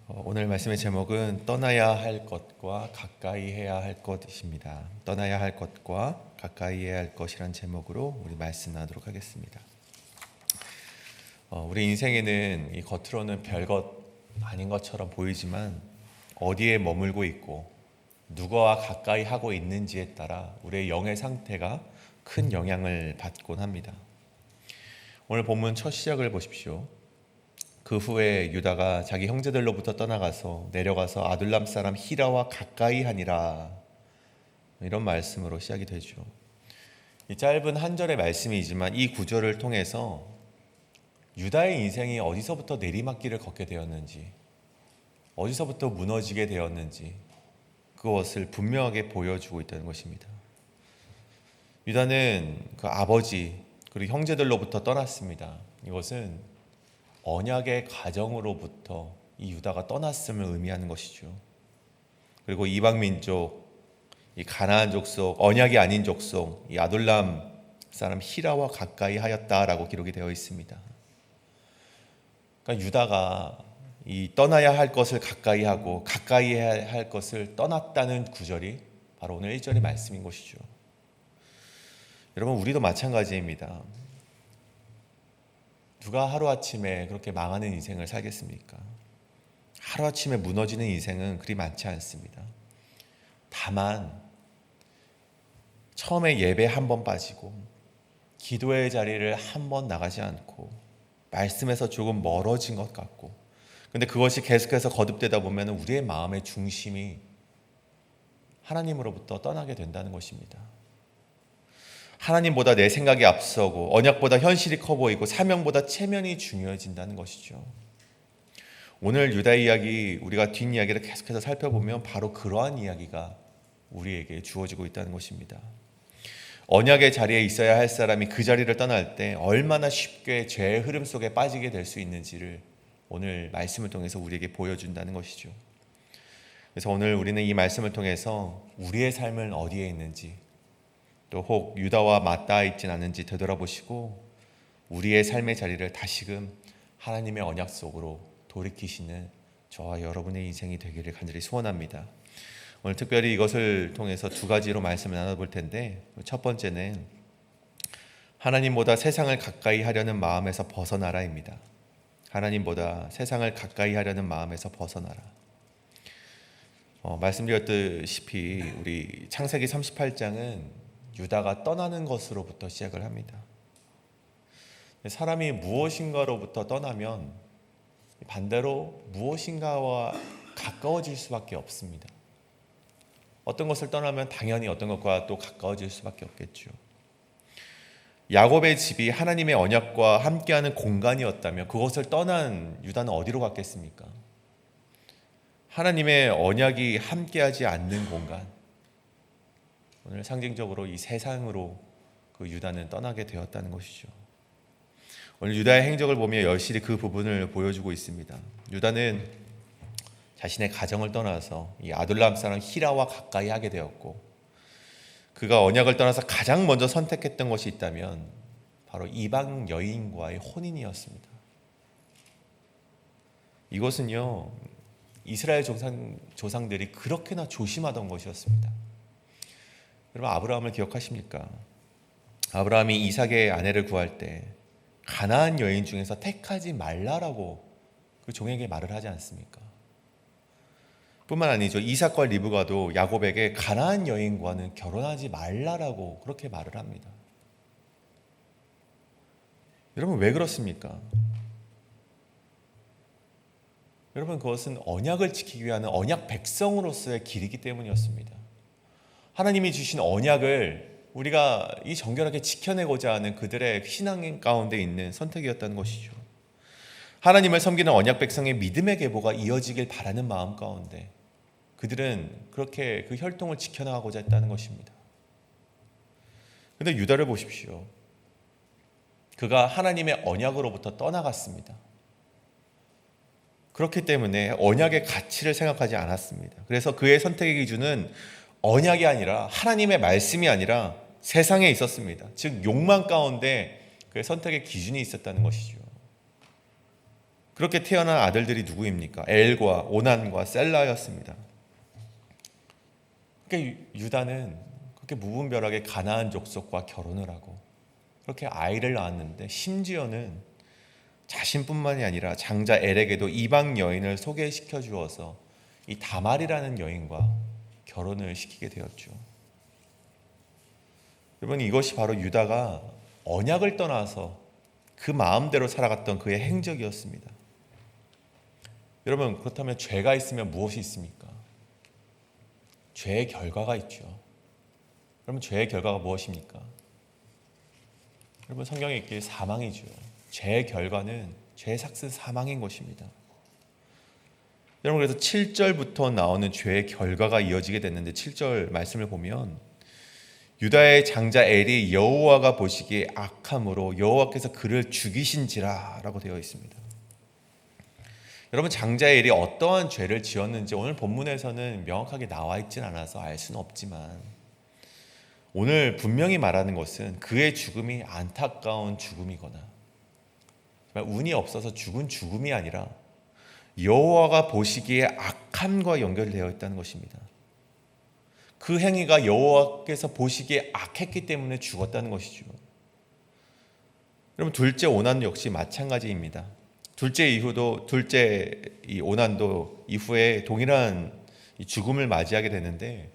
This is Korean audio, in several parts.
오늘 말씀의 제목은 떠나야 할 것과 가까이 해야 할 것입니다. 떠나야 할 것과 가까이 해야 할 것이란 제목으로 우리 말씀 나누도록 하겠습니다. 우리 인생에는 이 겉으로는 별것 아닌 것처럼 보이지만 어디에 머물고 있고 누구와 가까이 하고 있는지에 따라 우리의 영의 상태가 큰 영향을 받곤 합니다. 오늘 본문 첫 시작을 보십시오. 그 후에 유다가 자기 형제들로부터 떠나가서 내려가서 아둘람 사람 히라와 가까이 하니라, 이런 말씀으로 시작이 되죠. 이 짧은 한 절의 말씀이지만 이 구절을 통해서 유다의 인생이 어디서부터 내리막길을 걷게 되었는지, 어디서부터 무너지게 되었는지 그것을 분명하게 보여주고 있다는 것입니다. 유다는 그 아버지 그리고 형제들로부터 떠났습니다. 이것은 언약의 가정으로부터 이 유다가 떠났음을 의미하는 것이죠. 그리고 이방 민족, 이 가나안 족속, 언약이 아닌 족속, 이 아둘람 사람 히라와 가까이 하였다라고 기록이 되어 있습니다. 그러니까 유다가 이 떠나야 할 것을 가까이 하고 가까이 해야 할 것을 떠났다는 구절이 바로 오늘 1절의 말씀인 것이죠. 여러분, 우리도 마찬가지입니다. 누가 하루아침에 그렇게 망하는 인생을 살겠습니까? 하루아침에 무너지는 인생은 그리 많지 않습니다. 다만 처음에 예배 한 번 빠지고 기도의 자리를 한 번 나가지 않고 말씀에서 조금 멀어진 것 같고, 근데 그것이 계속해서 거듭되다 보면 우리의 마음의 중심이 하나님으로부터 떠나게 된다는 것입니다. 하나님보다 내 생각이 앞서고 언약보다 현실이 커 보이고 사명보다 체면이 중요해진다는 것이죠. 오늘 유다의 이야기, 우리가 뒷이야기를 계속해서 살펴보면 바로 그러한 이야기가 우리에게 주어지고 있다는 것입니다. 언약의 자리에 있어야 할 사람이 그 자리를 떠날 때 얼마나 쉽게 죄의 흐름 속에 빠지게 될 수 있는지를 오늘 말씀을 통해서 우리에게 보여준다는 것이죠. 그래서 오늘 우리는 이 말씀을 통해서 우리의 삶은 어디에 있는지, 또 혹 유다와 맞닿아 있진 않은지 되돌아보시고 우리의 삶의 자리를 다시금 하나님의 언약 속으로 돌이키시는 저와 여러분의 인생이 되기를 간절히 소원합니다. 오늘 특별히 이것을 통해서 두 가지로 말씀을 나눠볼 텐데, 첫 번째는 하나님보다 세상을 가까이 하려는 마음에서 벗어나라입니다. 하나님보다 세상을 가까이 하려는 마음에서 벗어나라. 말씀드렸듯이 우리 창세기 38장은 유다가 떠나는 것으로부터 시작을 합니다. 사람이 무엇인가로부터 떠나면 반대로 무엇인가와 가까워질 수밖에 없습니다. 어떤 것을 떠나면 당연히 어떤 것과 또 가까워질 수밖에 없겠죠. 야곱의 집이 하나님의 언약과 함께하는 공간이었다면 그것을 떠난 유다는 어디로 갔겠습니까? 하나님의 언약이 함께하지 않는 공간, 오늘 상징적으로 이 세상으로 그 유다는 떠나게 되었다는 것이죠. 오늘 유다의 행적을 보며 여실히 그 부분을 보여주고 있습니다. 유다는 자신의 가정을 떠나서 이 아둘람 사람 히라와 가까이 하게 되었고, 그가 언약을 떠나서 가장 먼저 선택했던 것이 있다면 바로 이방 여인과의 혼인이었습니다. 이것은요, 이스라엘 조상들이 그렇게나 조심하던 것이었습니다. 여러분, 아브라함을 기억하십니까? 아브라함이 이삭의 아내를 구할 때 가나안 여인 중에서 택하지 말라라고 그 종에게 말을 하지 않습니까? 뿐만 아니죠. 이삭과 리브가도 야곱에게 가나안 여인과는 결혼하지 말라라고 그렇게 말을 합니다. 여러분, 왜 그렇습니까? 여러분, 그것은 언약을 지키기 위한 언약 백성으로서의 길이기 때문이었습니다. 하나님이 주신 언약을 우리가 이 정결하게 지켜내고자 하는 그들의 신앙 가운데 있는 선택이었다는 것이죠. 하나님을 섬기는 언약 백성의 믿음의 계보가 이어지길 바라는 마음 가운데 그들은 그렇게 그 혈통을 지켜나가고자 했다는 것입니다. 그런데 유다를 보십시오. 그가 하나님의 언약으로부터 떠나갔습니다. 그렇기 때문에 언약의 가치를 생각하지 않았습니다. 그래서 그의 선택의 기준은 언약이 아니라 하나님의 말씀이 아니라 세상에 있었습니다. 즉 욕망 가운데 그의 선택의 기준이 있었다는 것이죠. 그렇게 태어난 아들들이 누구입니까? 엘과 오난과 셀라였습니다. 그러니까 유다는 그렇게 무분별하게 가나안 족속과 결혼을 하고 그렇게 아이를 낳았는데, 심지어는 자신뿐만이 아니라 장자 엘에게도 이방 여인을 소개시켜 주어서 이 다말이라는 여인과 결혼을 시키게 되었죠. 여러분, 이것이 바로 유다가 언약을 떠나서 그 마음대로 살아갔던 그의 행적이었습니다. 여러분, 그렇다면 죄가 있으면 무엇이 있습니까? 죄의 결과가 있죠. 그러면 죄의 결과가 무엇입니까? 여러분, 성경에 있길 사망이죠. 죄의 결과는 죄의 삭은 사망인 것입니다. 여러분, 그래서 7절부터 나오는 죄의 결과가 이어지게 됐는데, 7절 말씀을 보면 유다의 장자 엘이 여호와가 보시기에 악함으로 여호와께서 그를 죽이신지라 라고 되어 있습니다. 여러분, 장자 엘이 어떠한 죄를 지었는지 오늘 본문에서는 명확하게 나와 있진 않아서 알 수는 없지만, 오늘 분명히 말하는 것은 그의 죽음이 안타까운 죽음이거나 정말 운이 없어서 죽은 죽음이 아니라 여호와가 보시기에 악함과 연결되어 있다는 것입니다. 그 행위가 여호와께서 보시기에 악했기 때문에 죽었다는 것이죠. 여러분, 둘째 오난 역시 마찬가지입니다. 둘째 이 오난도 이후에 동일한 죽음을 맞이하게 되는데,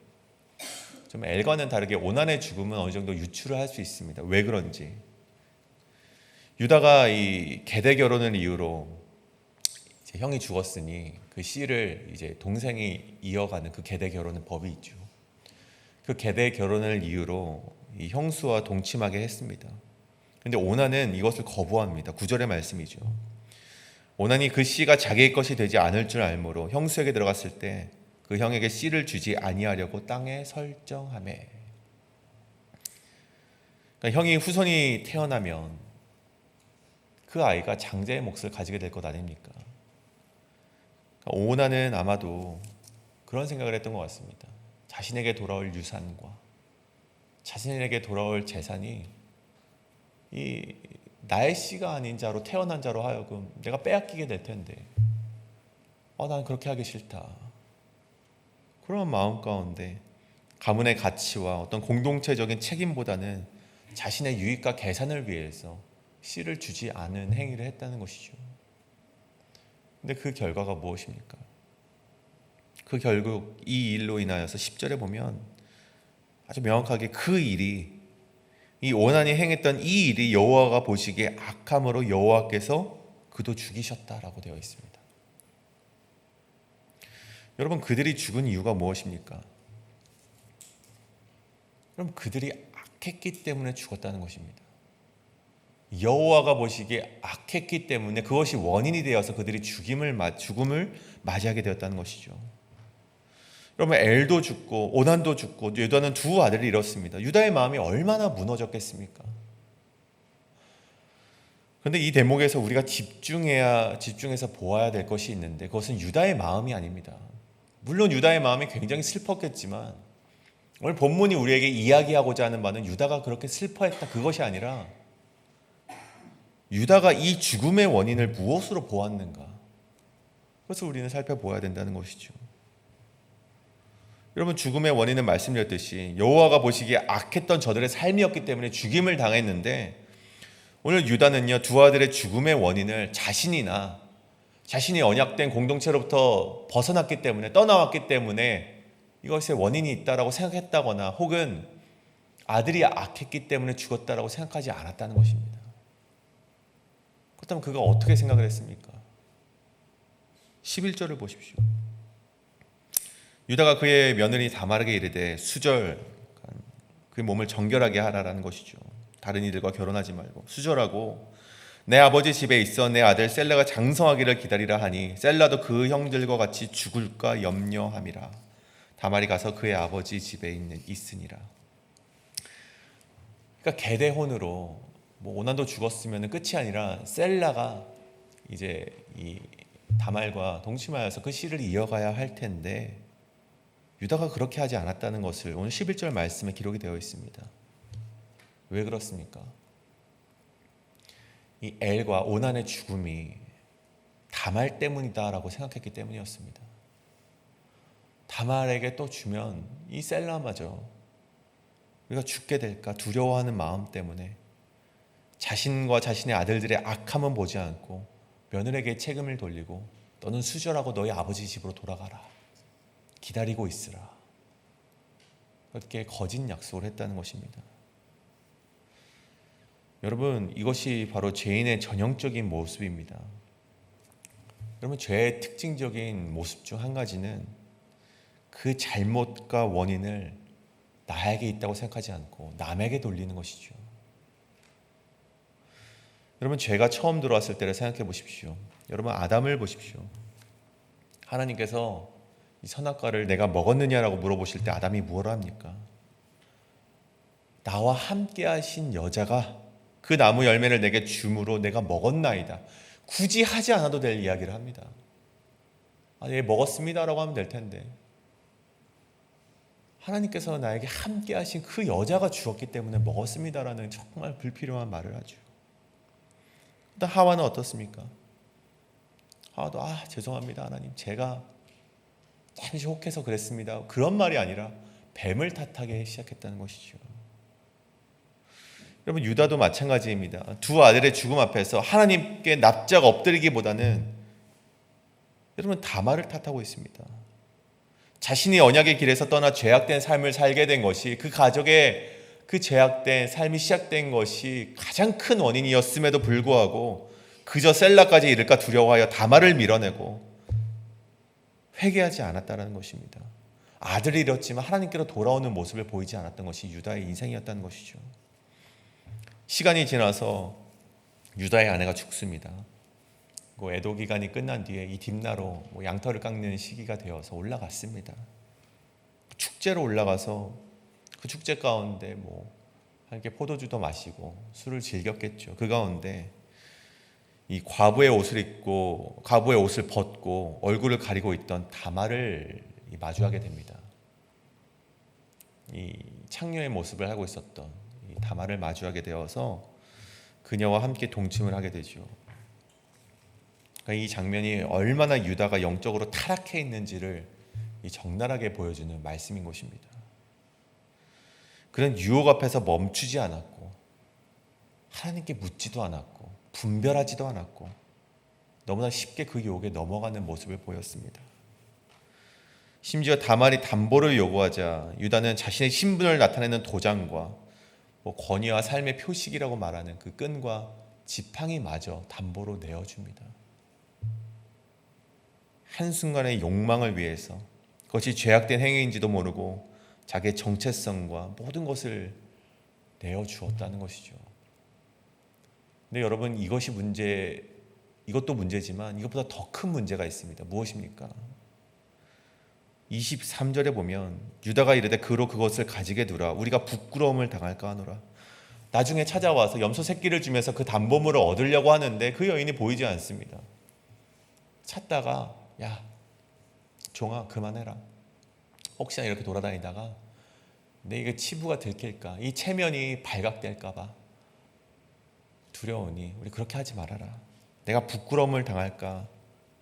좀 엘과는 다르게 오난의 죽음은 어느 정도 유추를 할 수 있습니다. 왜 그런지. 유다가 이 계대 결혼을 이유로 이제 형이 죽었으니 그 씨를 이제 동생이 이어가는 그 계대 결혼은 법이 있죠. 그 계대 결혼을 이유로 이 형수와 동침하게 했습니다. 그런데 오난은 이것을 거부합니다. 9절의 말씀이죠. 오난이 그 씨가 자기의 것이 되지 않을 줄 알므로 형수에게 들어갔을 때 그 형에게 씨를 주지 아니하려고 땅에 설정하매. 그러니까 형이 후손이 태어나면 그 아이가 장자의 몫을 가지게 될 것 아닙니까? 그러니까 오난은 아마도 그런 생각을 했던 것 같습니다. 자신에게 돌아올 유산과 자신에게 돌아올 재산이 이 나의 씨가 아닌 자로 태어난 자로 하여금 내가 빼앗기게 될 텐데, 난 그렇게 하기 싫다. 그런 마음 가운데 가문의 가치와 어떤 공동체적인 책임보다는 자신의 유익과 계산을 위해서 씨를 주지 않은 행위를 했다는 것이죠. 근데 그 결과가 무엇입니까? 그 결국 이 일로 인하여서 10절에 보면 아주 명확하게 그 일이, 이 오난이 행했던 이 일이 여호와가 보시기에 악함으로 여호와께서 그도 죽이셨다라고 되어 있습니다. 여러분, 그들이 죽은 이유가 무엇입니까? 여러분, 그들이 악했기 때문에 죽었다는 것입니다. 여호와가 보시기에 악했기 때문에 그것이 원인이 되어서 그들이 죽음을 맞이하게 되었다는 것이죠. 여러분, 엘도 죽고 오난도 죽고 유다는 두 아들을 잃었습니다. 유다의 마음이 얼마나 무너졌겠습니까? 그런데 이 대목에서 우리가 집중해서 보아야 될 것이 있는데, 그것은 유다의 마음이 아닙니다. 물론 유다의 마음이 굉장히 슬펐겠지만, 오늘 본문이 우리에게 이야기하고자 하는 바는 유다가 그렇게 슬퍼했다, 그것이 아니라 유다가 이 죽음의 원인을 무엇으로 보았는가, 그것을 우리는 살펴보아야 된다는 것이죠. 여러분, 죽음의 원인은 말씀드렸듯이 여호와가 보시기에 악했던 저들의 삶이었기 때문에 죽임을 당했는데, 오늘 유다는요, 두 아들의 죽음의 원인을 자신이 언약된 공동체로부터 벗어났기 때문에, 떠나왔기 때문에 이것에 원인이 있다라고 생각했다거나, 혹은 아들이 악했기 때문에 죽었다라고 생각하지 않았다는 것입니다. 그렇다면 그가 어떻게 생각을 했습니까? 11절을 보십시오. 유다가 그의 며느리 다말에게 이르되 수절, 그의 몸을 정결하게 하라라는 것이죠. 다른 이들과 결혼하지 말고 수절하고, 내 아버지 집에 있어 내 아들 셀라가 장성하기를 기다리라 하니 셀라도 그 형들과 같이 죽을까 염려함이라. 다말이 가서 그의 아버지 집에 있으니라. 그러니까 계대혼으로 오난도 죽었으면 끝이 아니라 셀라가 이제 이 다말과 동침하여서 그 씨를 이어가야 할 텐데, 유다가 그렇게 하지 않았다는 것을 오늘 11절 말씀에 기록이 되어 있습니다. 왜 그렇습니까? 이 엘과 오난의 죽음이 다말 때문이다라고 생각했기 때문이었습니다. 다말에게 또 주면 이 셀라마저 우리가 죽게 될까 두려워하는 마음 때문에 자신과 자신의 아들들의 악함은 보지 않고 며느리에게 책임을 돌리고 너는 수절하고 너희 아버지 집으로 돌아가라. 기다리고 있으라. 그렇게 거짓 약속을 했다는 것입니다. 여러분, 이것이 바로 죄인의 전형적인 모습입니다. 여러분, 죄의 특징적인 모습 중 한 가지는 그 잘못과 원인을 나에게 있다고 생각하지 않고 남에게 돌리는 것이죠. 여러분, 죄가 처음 들어왔을 때를 생각해 보십시오. 여러분, 아담을 보십시오. 하나님께서 이 선악과를 내가 먹었느냐라고 물어보실 때 아담이 무엇을 합니까? 나와 함께 하신 여자가 그 나무 열매를 내게 주므로 내가 먹었나이다. 굳이 하지 않아도 될 이야기를 합니다. 예, 먹었습니다라고 하면 될 텐데 하나님께서 나에게 함께 하신 그 여자가 주었기 때문에 먹었습니다라는 정말 불필요한 말을 하죠. 일단 하와는 어떻습니까? 하와도 죄송합니다 하나님, 제가 잠시 혹해서 그랬습니다. 그런 말이 아니라 뱀을 탓하게 시작했다는 것이죠. 여러분, 유다도 마찬가지입니다. 두 아들의 죽음 앞에서 하나님께 납작 엎드리기보다는 여러분 다말을 탓하고 있습니다. 자신이 언약의 길에서 떠나 죄악된 삶을 살게 된 것이 그 가족의 그 죄악된 삶이 시작된 것이 가장 큰 원인이었음에도 불구하고 그저 셀라까지 이를까 두려워하여 다말을 밀어내고 회개하지 않았다는 것입니다. 아들을 잃었지만 하나님께로 돌아오는 모습을 보이지 않았던 것이 유다의 인생이었다는 것이죠. 시간이 지나서 유다의 아내가 죽습니다. 애도 기간이 끝난 뒤에 이 딥나로 양털을 깎는 시기가 되어서 올라갔습니다. 축제로 올라가서 그 축제 가운데 함께 포도주도 마시고 술을 즐겼겠죠. 그 가운데 이 과부의 옷을 입고 과부의 옷을 벗고 얼굴을 가리고 있던 다말을 마주하게 됩니다. 이 창녀의 모습을 하고 있었던 이 다말을 마주하게 되어서 그녀와 함께 동침을 하게 되죠. 이 장면이 얼마나 유다가 영적으로 타락해 있는지를 적나라하게 보여주는 말씀인 것입니다. 그는 유혹 앞에서 멈추지 않았고 하나님께 묻지도 않았고 분별하지도 않았고 너무나 쉽게 그 유혹에 넘어가는 모습을 보였습니다. 심지어 다말이 담보를 요구하자 유다는 자신의 신분을 나타내는 도장과 권위와 삶의 표식이라고 말하는 그 끈과 지팡이 마저 담보로 내어줍니다. 한순간의 욕망을 위해서 그것이 죄악된 행위인지도 모르고 자기의 정체성과 모든 것을 내어주었다는 것이죠. 근데 여러분, 이것도 문제지만 이것보다 더 큰 문제가 있습니다. 무엇입니까? 23절에 보면 유다가 이르되 그로 그것을 가지게 두라. 우리가 부끄러움을 당할까 하노라. 나중에 찾아와서 염소 새끼를 주면서 그 담보물을 얻으려고 하는데 그 여인이 보이지 않습니다. 찾다가 야, 종아 그만해라. 혹시나 이렇게 돌아다니다가 내 이게 치부가 들킬까, 이 체면이 발각될까 봐 두려우니 우리 그렇게 하지 말아라. 내가 부끄러움을 당할까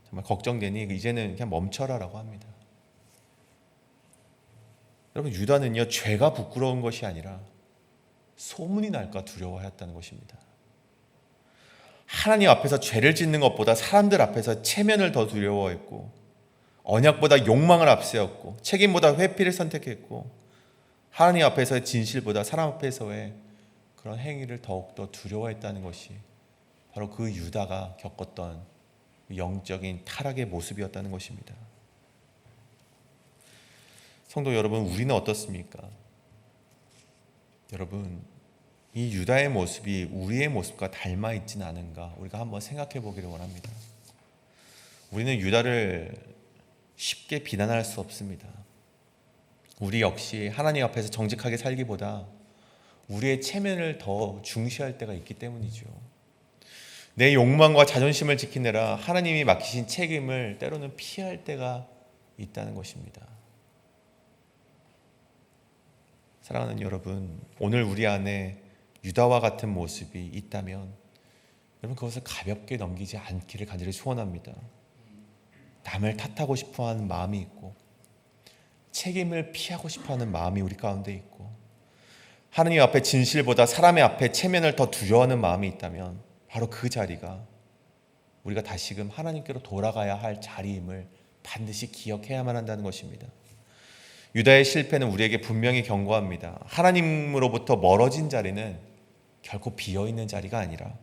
정말 걱정되니 이제는 그냥 멈춰라라고 합니다. 여러분, 유다는요, 죄가 부끄러운 것이 아니라 소문이 날까 두려워하였다는 것입니다. 하나님 앞에서 죄를 짓는 것보다 사람들 앞에서 체면을 더 두려워했고 언약보다 욕망을 앞세웠고 책임보다 회피를 선택했고 하나님 앞에서의 진실보다 사람 앞에서의 그런 행위를 더욱더 두려워했다는 것이 바로 그 유다가 겪었던 영적인 타락의 모습이었다는 것입니다. 성도 여러분, 우리는 어떻습니까? 여러분, 이 유다의 모습이 우리의 모습과 닮아 있지는 않은가 우리가 한번 생각해 보기를 원합니다. 우리는 유다를 쉽게 비난할 수 없습니다. 우리 역시 하나님 앞에서 정직하게 살기보다 우리의 체면을 더 중시할 때가 있기 때문이죠. 내 욕망과 자존심을 지키느라 하나님이 맡기신 책임을 때로는 피할 때가 있다는 것입니다. 사랑하는 여러분, 오늘 우리 안에 유다와 같은 모습이 있다면 여러분, 그것을 가볍게 넘기지 않기를 간절히 소원합니다. 남을 탓하고 싶어하는 마음이 있고 책임을 피하고 싶어하는 마음이 우리 가운데 있고 하느님 앞에 진실보다 사람의 앞에 체면을 더 두려워하는 마음이 있다면 바로 그 자리가 우리가 다시금 하나님께로 돌아가야 할 자리임을 반드시 기억해야만 한다는 것입니다. 유다의 실패는 우리에게 분명히 경고합니다. 하나님으로부터 멀어진 자리는 결코 비어있는 자리가 아니라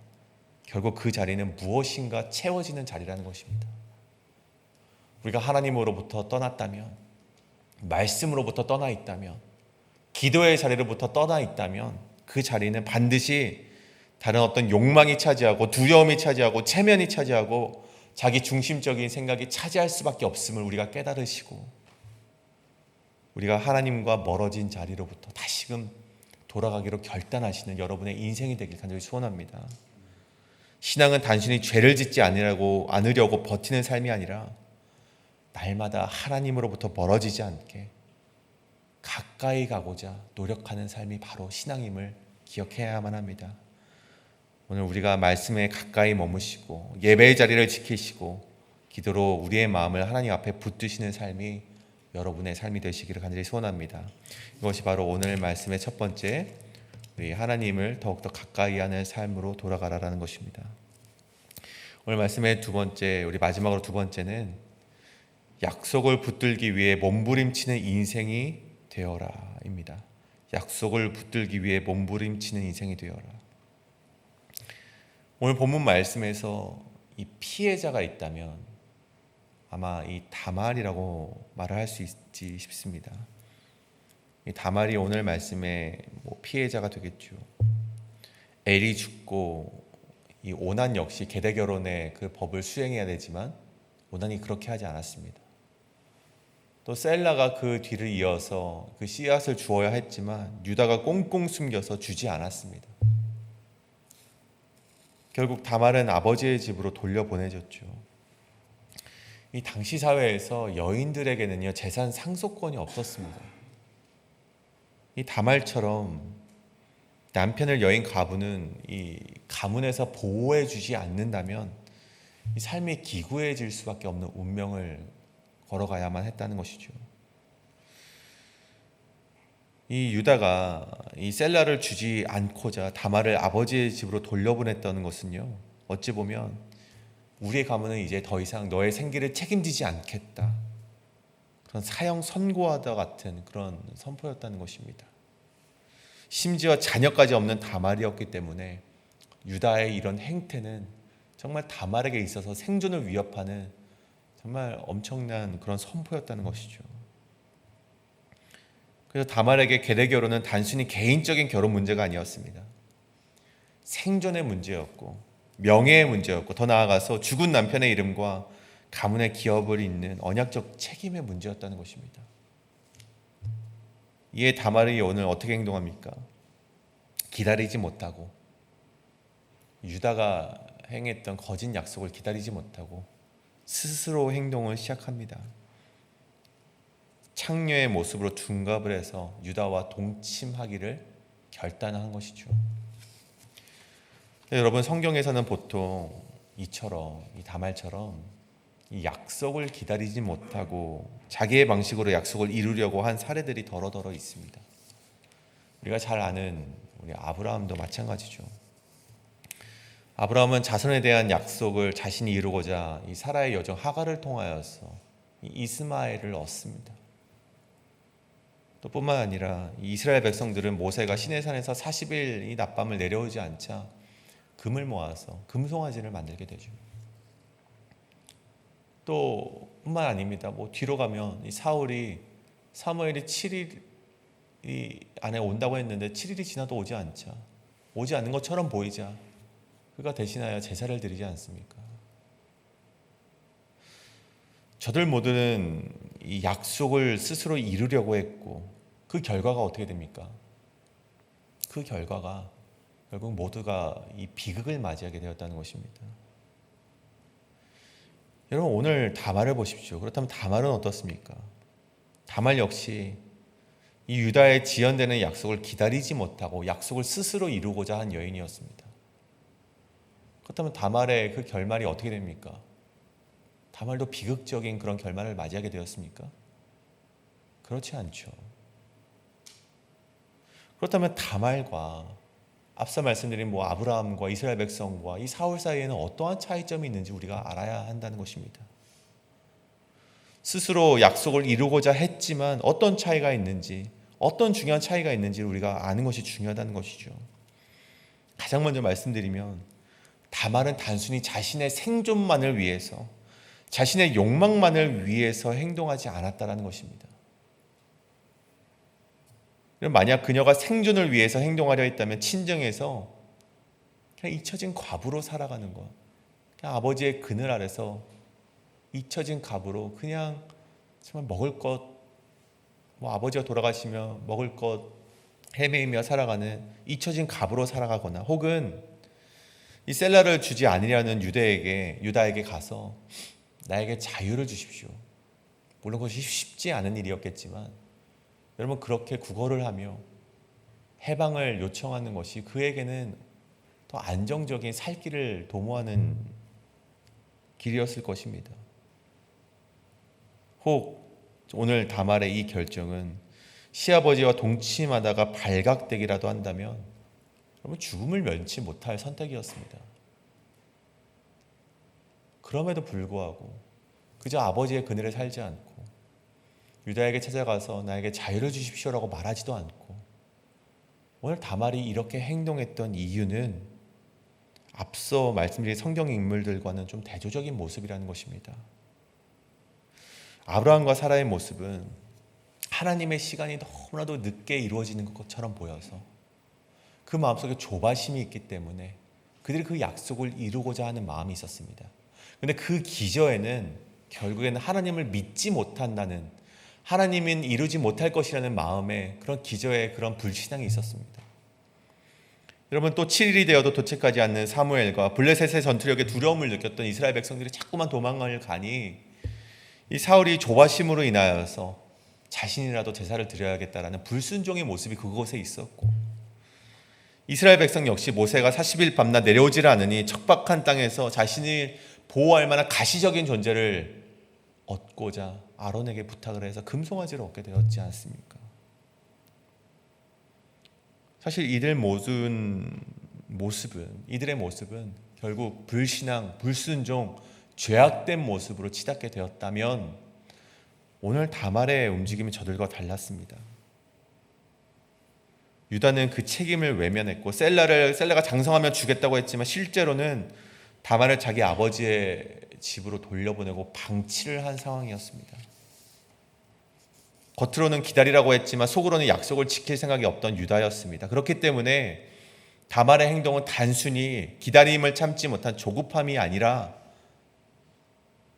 결국 그 자리는 무엇인가 채워지는 자리라는 것입니다. 우리가 하나님으로부터 떠났다면, 말씀으로부터 떠나 있다면, 기도의 자리로부터 떠나 있다면 그 자리는 반드시 다른 어떤 욕망이 차지하고 두려움이 차지하고 체면이 차지하고 자기 중심적인 생각이 차지할 수밖에 없음을 우리가 깨달으시고 우리가 하나님과 멀어진 자리로부터 다시금 돌아가기로 결단하시는 여러분의 인생이 되길 간절히 소원합니다. 신앙은 단순히 죄를 짓지 않으려고 버티는 삶이 아니라 날마다 하나님으로부터 멀어지지 않게 가까이 가고자 노력하는 삶이 바로 신앙임을 기억해야만 합니다. 오늘 우리가 말씀에 가까이 머무시고 예배의 자리를 지키시고 기도로 우리의 마음을 하나님 앞에 붙드시는 삶이 여러분의 삶이 되시기를 간절히 소원합니다. 이것이 바로 오늘 말씀의 첫 번째, 우리 하나님을 더욱더 가까이 하는 삶으로 돌아가라라는 것입니다. 오늘 말씀의 두 번째, 우리 마지막으로 두 번째는 약속을 붙들기 위해 몸부림치는 인생이 되어라입니다. 약속을 붙들기 위해 몸부림치는 인생이 되어라. 오늘 본문 말씀에서 이 피해자가 있다면 아마 이 다말이라고 말을 할 수 있지 싶습니다. 이 다말이 오늘 말씀의 피해자가 되겠죠. 엘이 죽고 이 오난 역시 계대 결혼의 그 법을 수행해야 되지만 오난이 그렇게 하지 않았습니다. 또 셀라가 그 뒤를 이어서 그 씨앗을 주어야 했지만 유다가 꽁꽁 숨겨서 주지 않았습니다. 결국 다말은 아버지의 집으로 돌려보내졌죠. 이 당시 사회에서 여인들에게는요 재산 상속권이 없었습니다. 이 다말처럼 남편을 여인 가부는 이 가문에서 보호해 주지 않는다면 이 삶이 기구해질 수밖에 없는 운명을 걸어가야만 했다는 것이죠. 이 유다가 이 셀라를 주지 않고자 다말을 아버지의 집으로 돌려보냈다는 것은요, 어찌 보면 우리의 가문은 이제 더 이상 너의 생기를 책임지지 않겠다, 그런 사형 선고하다 같은 그런 선포였다는 것입니다. 심지어 자녀까지 없는 다말이었기 때문에 유다의 이런 행태는 정말 다말에게 있어서 생존을 위협하는 정말 엄청난 그런 선포였다는 것이죠. 그래서 다말에게 계대 결혼은 단순히 개인적인 결혼 문제가 아니었습니다. 생존의 문제였고 명예의 문제였고 더 나아가서 죽은 남편의 이름과 가문의 기업을 잇는 언약적 책임의 문제였다는 것입니다. 이에 다말이 오늘 어떻게 행동합니까? 기다리지 못하고 유다가 행했던 거짓 약속을 기다리지 못하고 스스로 행동을 시작합니다. 창녀의 모습으로 둔갑을 해서 유다와 동침하기를 결단한 것이죠. 여러분, 성경에서는 보통 이처럼, 이 다말처럼 이 약속을 기다리지 못하고 자기의 방식으로 약속을 이루려고 한 사례들이 더러더러 있습니다. 우리가 잘 아는 우리 아브라함도 마찬가지죠. 아브라함은 자손에 대한 약속을 자신이 이루고자 이 사라의 여종 하갈을 통하여서 이 이스마엘을 얻습니다. 또 뿐만 아니라 이스라엘 백성들은 모세가 시내산에서 40일 이 낮밤을 내려오지 않자 금을 모아서 금송아지를 만들게 되죠. 또 뿐만 아닙니다. 뒤로 가면 이 사울이 사무엘이 7일 안에 온다고 했는데 7일이 지나도 오지 않는 것처럼 보이자 그가 대신하여 제사를 드리지 않습니까? 저들 모두는 이 약속을 스스로 이루려고 했고 그 결과가 어떻게 됩니까? 그 결과가 결국 모두가 이 비극을 맞이하게 되었다는 것입니다. 여러분, 오늘 다말을 보십시오. 그렇다면 다말은 어떻습니까? 다말 역시 이 유다의 지연되는 약속을 기다리지 못하고 약속을 스스로 이루고자 한 여인이었습니다. 그렇다면 다말의 그 결말이 어떻게 됩니까? 다말도 비극적인 그런 결말을 맞이하게 되었습니까? 그렇지 않죠. 그렇다면 다말과 앞서 말씀드린 아브라함과 이스라엘 백성과 이 사울 사이에는 어떠한 차이점이 있는지 우리가 알아야 한다는 것입니다. 스스로 약속을 이루고자 했지만 어떤 차이가 있는지, 어떤 중요한 차이가 있는지 우리가 아는 것이 중요하다는 것이죠. 가장 먼저 말씀드리면 다말은 단순히 자신의 생존만을 위해서, 자신의 욕망만을 위해서 행동하지 않았다는 것입니다. 만약 그녀가 생존을 위해서 행동하려 했다면 친정에서 그냥 잊혀진 과부로 살아가는 것, 그냥 아버지의 그늘 아래서 잊혀진 과부로 그냥 정말 먹을 것, 아버지가 돌아가시며 먹을 것 헤매이며 살아가는 잊혀진 과부로 살아가거나, 혹은 이 셀라를 주지 않으려는 유다에게 가서 나에게 자유를 주십시오. 물론 그것이 쉽지 않은 일이었겠지만 여러분, 그렇게 구걸을 하며 해방을 요청하는 것이 그에게는 더 안정적인 살 길을 도모하는 길이었을 것입니다. 혹 오늘 다말의 이 결정은 시아버지와 동침하다가 발각되기라도 한다면 여러분, 죽음을 면치 못할 선택이었습니다. 그럼에도 불구하고 그저 아버지의 그늘에 살지 않고 유다에게 찾아가서 나에게 자유를 주십시오라고 말하지도 않고, 오늘 다말이 이렇게 행동했던 이유는 앞서 말씀드린 성경 인물들과는 좀 대조적인 모습이라는 것입니다. 아브라함과 사라의 모습은 하나님의 시간이 너무나도 늦게 이루어지는 것처럼 보여서 그 마음속에 조바심이 있기 때문에 그들이 그 약속을 이루고자 하는 마음이 있었습니다. 그런데 그 기저에는 결국에는 하나님을 믿지 못한다는, 하나님은 이루지 못할 것이라는 마음에 그런 기저에 그런 불신앙이 있었습니다. 여러분, 또 7일이 되어도 도착하지 않는 사무엘과 블레셋의 전투력에 두려움을 느꼈던 이스라엘 백성들이 자꾸만 도망을 가니 이 사울이 조바심으로 인하여서 자신이라도 제사를 드려야겠다라는 불순종의 모습이 그곳에 있었고, 이스라엘 백성 역시 모세가 40일 밤낮 내려오질 않으니 척박한 땅에서 자신을 보호할 만한 가시적인 존재를 얻고자 아론에게 부탁을 해서 금송아지를 얻게 되었지 않습니까? 사실 이들의 모습은 결국 불신앙, 불순종, 죄악된 모습으로 치닫게 되었다면 오늘 다말의 움직임이 저들과 달랐습니다. 유다는 그 책임을 외면했고 셀라가 장성하면 주겠다고 했지만 실제로는 다말을 자기 아버지의 집으로 돌려보내고 방치를 한 상황이었습니다. 겉으로는 기다리라고 했지만 속으로는 약속을 지킬 생각이 없던 유다였습니다. 그렇기 때문에 다말의 행동은 단순히 기다림을 참지 못한 조급함이 아니라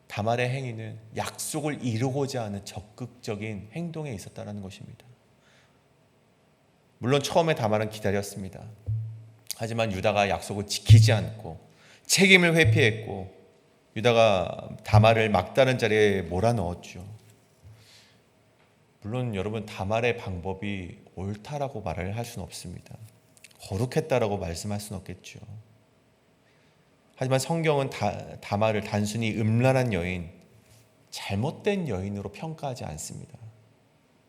다말의 행위는 약속을 이루고자 하는 적극적인 행동에 있었다는 것입니다. 물론 처음에 다말은 기다렸습니다. 하지만 유다가 약속을 지키지 않고 책임을 회피했고 유다가 다말을 막다른 자리에 몰아넣었죠. 물론 여러분, 다말의 방법이 옳다라고 말을 할 수는 없습니다. 거룩했다라고 말씀할 수는 없겠죠. 하지만 성경은 다말을 단순히 음란한 여인, 잘못된 여인으로 평가하지 않습니다.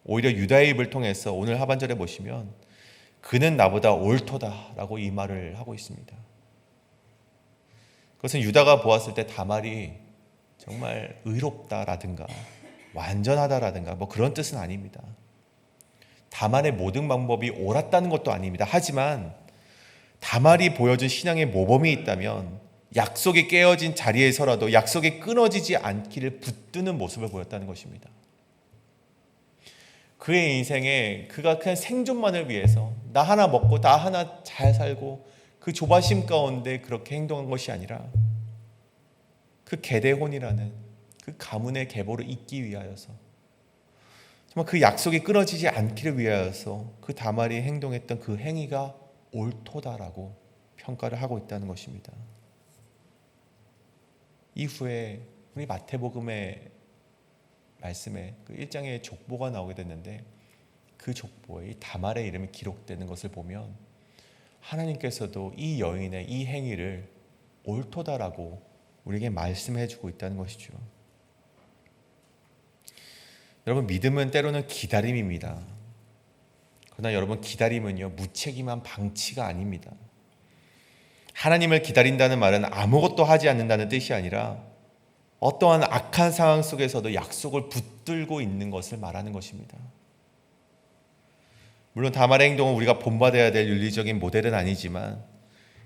오히려 유다의 입을 통해서 오늘 하반절에 보시면 그는 나보다 옳도다라고 이 말을 하고 있습니다. 그것은 유다가 보았을 때 다말이 정말 의롭다라든가 완전하다라든가 그런 뜻은 아닙니다. 다말의 모든 방법이 옳았다는 것도 아닙니다. 하지만 다말이 보여준 신앙의 모범이 있다면 약속이 깨어진 자리에서라도 약속이 끊어지지 않기를 붙드는 모습을 보였다는 것입니다. 그의 인생에 그가 그냥 생존만을 위해서 나 하나 먹고 나 하나 잘 살고 그 조바심 가운데 그렇게 행동한 것이 아니라 그 계대혼이라는 그 가문의 계보를 잇기 위하여서, 정말 그 약속이 끊어지지 않기를 위하여서 그 다말이 행동했던 그 행위가 옳도다라고 평가를 하고 있다는 것입니다. 이후에 우리 마태복음의 말씀에 그 1장에 족보가 나오게 됐는데 그 족보에 이 다말의 이름이 기록되는 것을 보면 하나님께서도 이 여인의 이 행위를 옳도다라고 우리에게 말씀해주고 있다는 것이죠. 여러분, 믿음은 때로는 기다림입니다. 그러나 여러분, 기다림은요, 무책임한 방치가 아닙니다. 하나님을 기다린다는 말은 아무것도 하지 않는다는 뜻이 아니라 어떠한 악한 상황 속에서도 약속을 붙들고 있는 것을 말하는 것입니다. 물론 다말의 행동은 우리가 본받아야 될 윤리적인 모델은 아니지만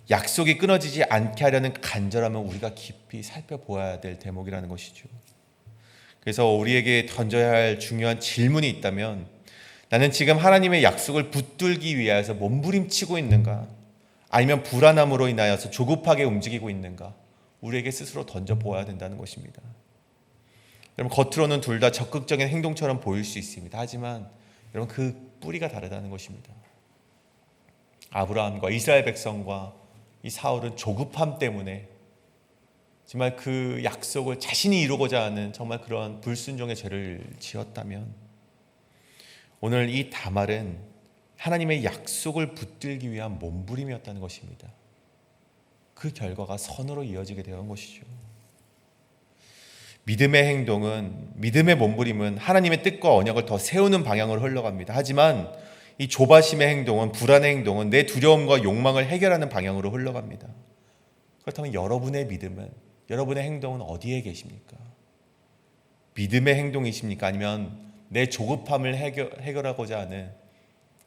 약속이 끊어지지 않게 하려는 간절함은 우리가 깊이 살펴보아야 될 대목이라는 것이죠. 그래서 우리에게 던져야 할 중요한 질문이 있다면, 나는 지금 하나님의 약속을 붙들기 위해서 몸부림치고 있는가? 아니면 불안함으로 인하여서 조급하게 움직이고 있는가? 우리에게 스스로 던져보아야 된다는 것입니다. 여러분, 겉으로는 둘 다 적극적인 행동처럼 보일 수 있습니다. 하지만 여러분, 그 뿌리가 다르다는 것입니다. 아브라함과 이스라엘 백성과 이 사울은 조급함 때문에 정말 그 약속을 자신이 이루고자 하는 정말 그런 불순종의 죄를 지었다면, 오늘 이 다말은 하나님의 약속을 붙들기 위한 몸부림이었다는 것입니다. 그 결과가 선으로 이어지게 되는 것이죠. 믿음의 행동은, 믿음의 몸부림은 하나님의 뜻과 언약을 더 세우는 방향으로 흘러갑니다. 하지만 이 조바심의 행동은, 불안의 행동은 내 두려움과 욕망을 해결하는 방향으로 흘러갑니다. 그렇다면 여러분의 믿음은, 여러분의 행동은 어디에 계십니까? 믿음의 행동이십니까? 아니면 내 조급함을 해결하고자 하는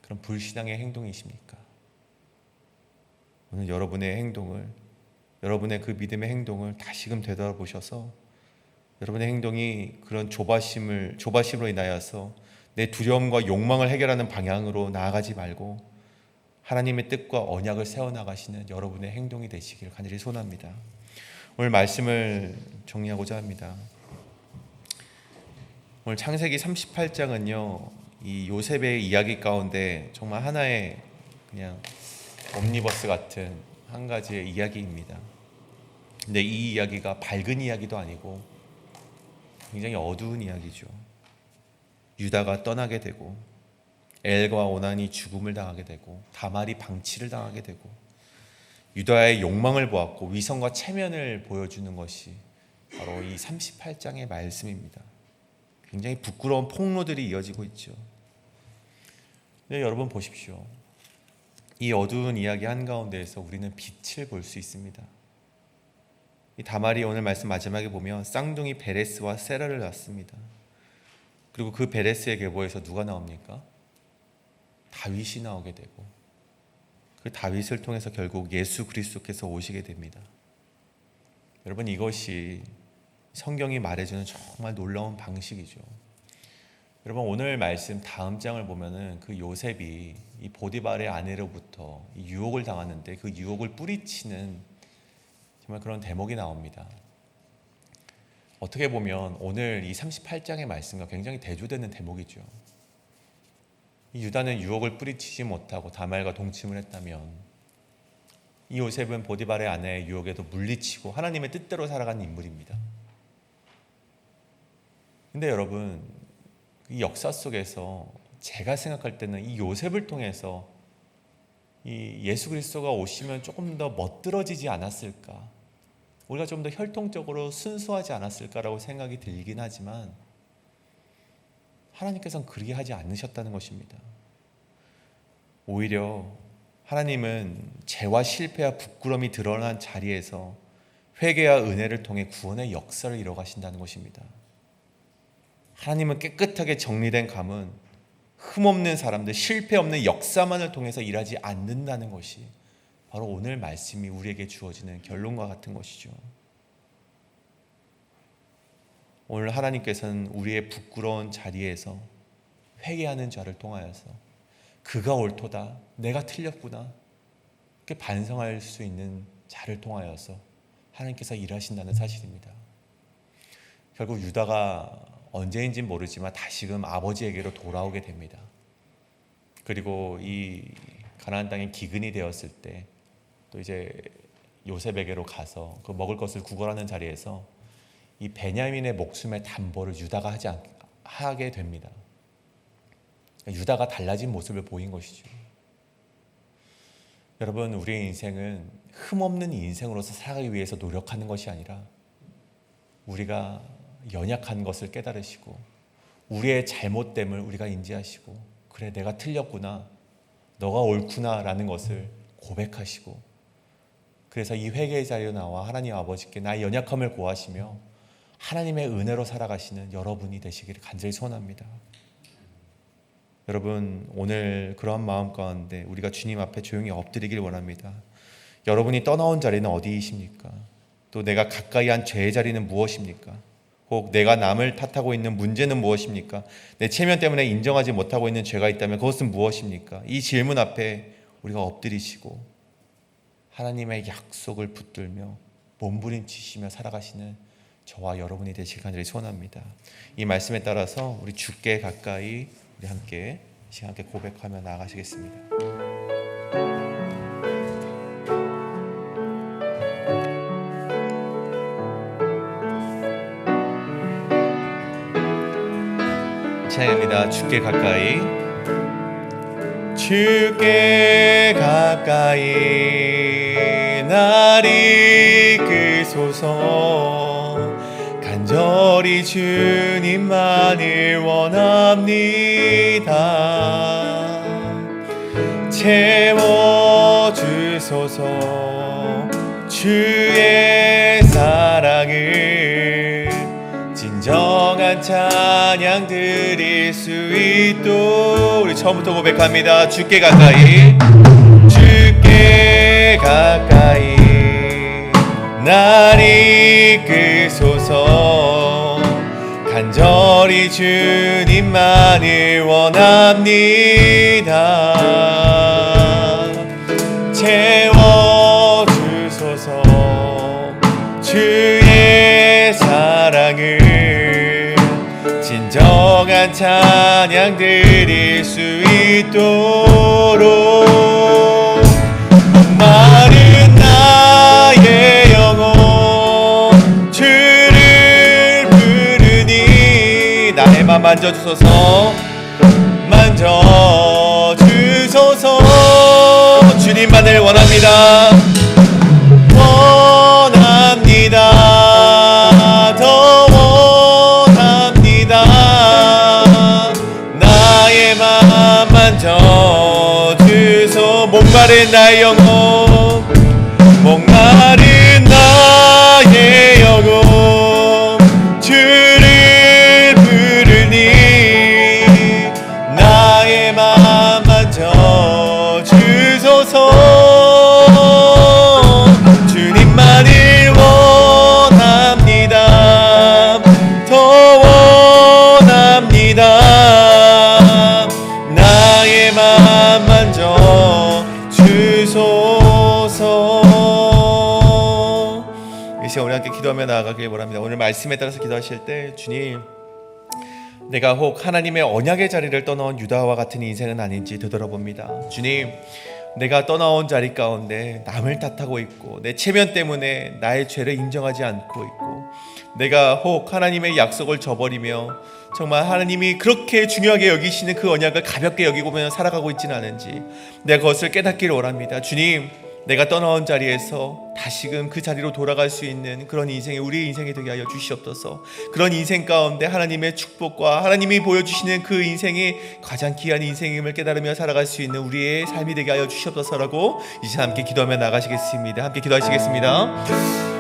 그런 불신앙의 행동이십니까? 오늘 여러분의 행동을, 여러분의 그 믿음의 행동을 다시금 되돌아보셔서 여러분의 행동이 그런 조바심으로 인하여서 내 두려움과 욕망을 해결하는 방향으로 나아가지 말고 하나님의 뜻과 언약을 세워나가시는 여러분의 행동이 되시길 간절히 소원합니다. 오늘 말씀을 정리하고자 합니다. 오늘 창세기 38장은요, 이 요셉의 이야기 가운데 정말 하나의 그냥 옴니버스 같은 한 가지의 이야기입니다. 근데 이 이야기가 밝은 이야기도 아니고 굉장히 어두운 이야기죠. 유다가 떠나게 되고, 엘과 오난이 죽음을 당하게 되고, 다말이 방치를 당하게 되고, 유다의 욕망을 보았고 위선과 체면을 보여주는 것이 바로 이 38장의 말씀입니다. 굉장히 부끄러운 폭로들이 이어지고 있죠. 근데 여러분 보십시오. 이 어두운 이야기 한가운데에서 우리는 빛을 볼 수 있습니다. 이 다말이 오늘 말씀 마지막에 보면 쌍둥이 베레스와 세라를 낳습니다. 그리고 그 베레스의 계보에서 누가 나옵니까? 다윗이 나오게 되고, 그 다윗을 통해서 결국 예수 그리스도께서 오시게 됩니다. 여러분, 이것이 성경이 말해주는 정말 놀라운 방식이죠. 여러분, 오늘 말씀 다음 장을 보면은 그 요셉이 이 보디발의 아내로부터 이 유혹을 당하는데 그 유혹을 뿌리치는 정말 그런 대목이 나옵니다. 어떻게 보면 오늘 이 38장의 말씀과 굉장히 대조되는 대목이죠. 이 유다는 유혹을 뿌리치지 못하고 다말과 동침을 했다면, 이 요셉은 보디발의 아내의 유혹에도 물리치고 하나님의 뜻대로 살아간 인물입니다. 근데 여러분, 이 역사 속에서 제가 생각할 때는 이 요셉을 통해서 이 예수 그리스도가 오시면 조금 더 멋들어지지 않았을까, 우리가 좀 더 혈통적으로 순수하지 않았을까라고 생각이 들긴 하지만 하나님께서는 그렇게 하지 않으셨다는 것입니다. 오히려 하나님은 죄와 실패와 부끄러움이 드러난 자리에서 회개와 은혜를 통해 구원의 역사를 이뤄가신다는 것입니다. 하나님은 깨끗하게 정리된 감은 흠없는 사람들, 실패 없는 역사만을 통해서 일하지 않는다는 것이 바로 오늘 말씀이 우리에게 주어지는 결론과 같은 것이죠. 오늘 하나님께서는 우리의 부끄러운 자리에서 회개하는 자를 통하여서 그가 옳도다, 내가 틀렸구나, 이렇게 반성할 수 있는 자를 통하여서 하나님께서 일하신다는 사실입니다. 결국 유다가 언제인지는 모르지만 다시금 아버지에게로 돌아오게 됩니다. 그리고 이 가나안 땅에 기근이 되었을 때 또 이제 요셉에게로 가서 그 먹을 것을 구걸하는 자리에서 이 베냐민의 목숨의 담보를 유다가 하게 됩니다. 유다가 달라진 모습을 보인 것이죠. 여러분, 우리의 인생은 흠없는 인생으로서 살아가기 위해서 노력하는 것이 아니라 우리가 연약한 것을 깨달으시고 우리의 잘못됨을 우리가 인지하시고 그래 내가 틀렸구나, 너가 옳구나 라는 것을 고백하시고 그래서 이 회개의 자리로 나와 하나님 아버지께 나의 연약함을 고하시며 하나님의 은혜로 살아가시는 여러분이 되시기를 간절히 소원합니다. 여러분, 오늘 그러한 마음 가운데 우리가 주님 앞에 조용히 엎드리길 원합니다. 여러분이 떠나온 자리는 어디이십니까? 또 내가 가까이 한 죄의 자리는 무엇입니까? 혹 내가 남을 탓하고 있는 문제는 무엇입니까? 내 체면 때문에 인정하지 못하고 있는 죄가 있다면 그것은 무엇입니까? 이 질문 앞에 우리가 엎드리시고 하나님의 약속을 붙들며 몸부림치시며 살아가시는 저와 여러분이 되실 간절히 소원합니다. 이 말씀에 따라서 우리 주께 가까이 우리 함께 시간 함께 고백하며 나아가시겠습니다. 찬양합니다. 주께 가까이, 주께 가까이 날 이끄소서. 간절히 주님만을 원합니다. 채워주소서. 주의 사랑을 진정한 찬양 드릴 수 있도록. 우리 처음부터 고백합니다. 주께 가까이, 주께 가까이 날 이끄소서. 간절히 주님만을 원합니다. 채워주소서. 주의 사랑을 진정한 찬양 드릴 수 있도록. 목마른 나의 영혼 주를 부르니 나의 맘 만져주소서. 만져주소서. 주님만을 원합니다. 원합니다. 더 원합니다. 나의 맘 만져주소. 목마른 나의 영혼, 목마른 나의 영혼 주를 부르니 나의 맘 만져주소서. 주님만을 원합니다. 더 원합니다. 나의 맘 만져주소서. 이 시간 우리 함께 기도하며 나아가길 원합니다. 오늘 말씀에 따라서 기도하실 때, 주님, 내가 혹 하나님의 언약의 자리를 떠나온 유다와 같은 인생은 아닌지 되돌아봅니다. 주님, 내가 떠나온 자리 가운데 남을 탓하고 있고 내 체면 때문에 나의 죄를 인정하지 않고 있고 내가 혹 하나님의 약속을 저버리며 정말 하나님이 그렇게 중요하게 여기시는 그 언약을 가볍게 여기고 살아가고 있지는 않은지 내가 그것을 깨닫기를 원합니다. 주님, 내가 떠나온 자리에서 다시금 그 자리로 돌아갈 수 있는 그런 인생이 우리의 인생이 되게 하여 주시옵소서. 그런 인생 가운데 하나님의 축복과 하나님이 보여주시는 그 인생이 가장 귀한 인생임을 깨달으며 살아갈 수 있는 우리의 삶이 되게 하여 주시옵소서라고 이제 함께 기도하며 나가시겠습니다. 함께 기도하시겠습니다.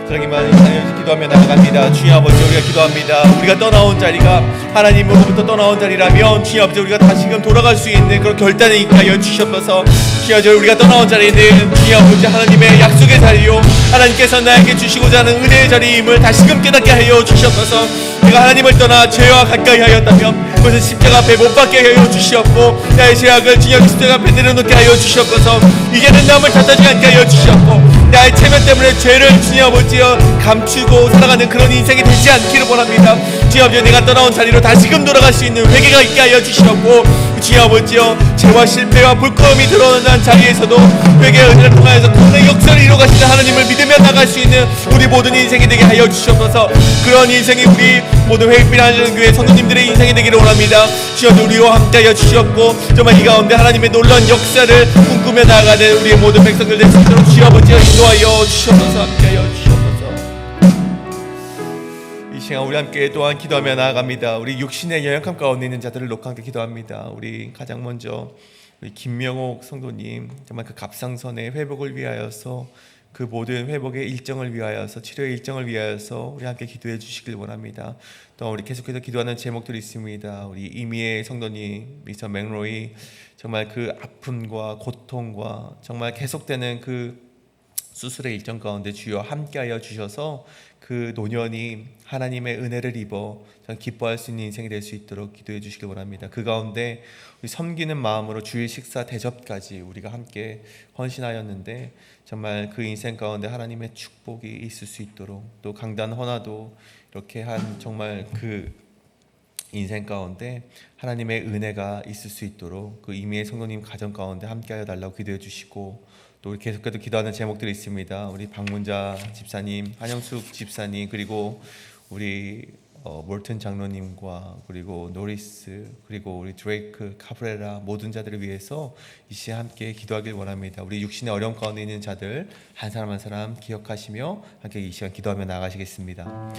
사랑님만 기도하며 나아갑니다. 주님 아버지, 우리가 기도합니다. 우리가 떠나온 자리가 하나님으로부터 떠나온 자리라면 주님 아버지, 우리가 다시금 돌아갈 수 있는 그런 결단을 있게 하여 주시옵소서. 주님 아버지, 우리가 떠나온 자리는 주님 아버지 하나님의 약속의 자리요, 하나님께서 나에게 주시고자 하는 은혜의 자리임을 다시금 깨닫게 하여 주시옵소서. 내가 하나님을 떠나 죄와 가까이 하였다면 그것을 십자가 앞에 못 박게 하여 주시옵고 나의 죄악을 주님 십자가 앞에 내려놓게 하여 주시옵소서. 이제는 남을 탓하지 않게 하여 주시옵고 나의 체면 때문에 죄를 주님 아버지여 감추고 살아가는 그런 인생이 되지 않기를 원합니다. 주여 아버지 내가 떠나온 자리로 다시금 돌아갈 수 있는 회개가 있게 하여 주시옵고 주여 아버지여 죄와 실패와 불꺼움이 들어오는 자리에서도 회개의 은혜를 통하여서 그분의 역사를 이루어가시는 하나님을 믿으며 나갈 수 있는 우리 모든 인생이 되게 하여 주시옵소서. 그런 인생이 우리 모든 회복빛 하나님 교회 성도님들의 인생이 되기를 원합니다. 주여 우리와 함께하여 주시옵고 정말 이 가운데 하나님의 놀라운 역사를 꿈꾸며 나아가는 우리의 모든 백성들 될 수 있도록 주여 아버지여 인도하여 주시옵소서. 함께하여 주시옵소서. 이 시간 우리 함께 또한 기도하며 나아갑니다. 우리 육신의 연약함 가운데 있는 자들을 놓고 함께 기도합니다. 우리 가장 먼저 우리 김명옥 성도님 정말 그 갑상선의 회복을 위하여서 그 모든 회복의 일정을 위하여서 치료의 일정을 위하여서 우리 함께 기도해 주시길 원합니다. 또 우리 계속해서 기도하는 제목들이 있습니다. 우리 이미의 성도님 미스터 맥로이 정말 그 아픔과 고통과 정말 계속되는 그 수술의 일정 가운데 주여 함께하여 주셔서 그 노년이 하나님의 은혜를 입어 기뻐할 수 있는 인생이 될 수 있도록 기도해 주시길 원합니다. 그 가운데 우리 섬기는 마음으로 주일 식사 대접까지 우리가 함께 헌신하였는데 정말 그 인생 가운데 하나님의 축복이 있을 수 있도록 또 강단 헌화도 이렇게 한 정말 그 인생 가운데 하나님의 은혜가 있을 수 있도록 그 이미의 성도님 가정 가운데 함께하여 달라고 기도해 주시고 또 우리 계속해서 기도하는 제목들이 있습니다. 우리 박문자 집사님, 한영숙 집사님, 그리고 우리 몰튼 장로님과 그리고 노리스 그리고 우리 드레이크 카브레라 모든 자들을 위해서 이 시간 함께 기도하길 원합니다. 우리 육신의 어려움 가운데 있는 자들 한 사람 한 사람 기억하시며 함께 이 시간 기도하며 나아가시겠습니다.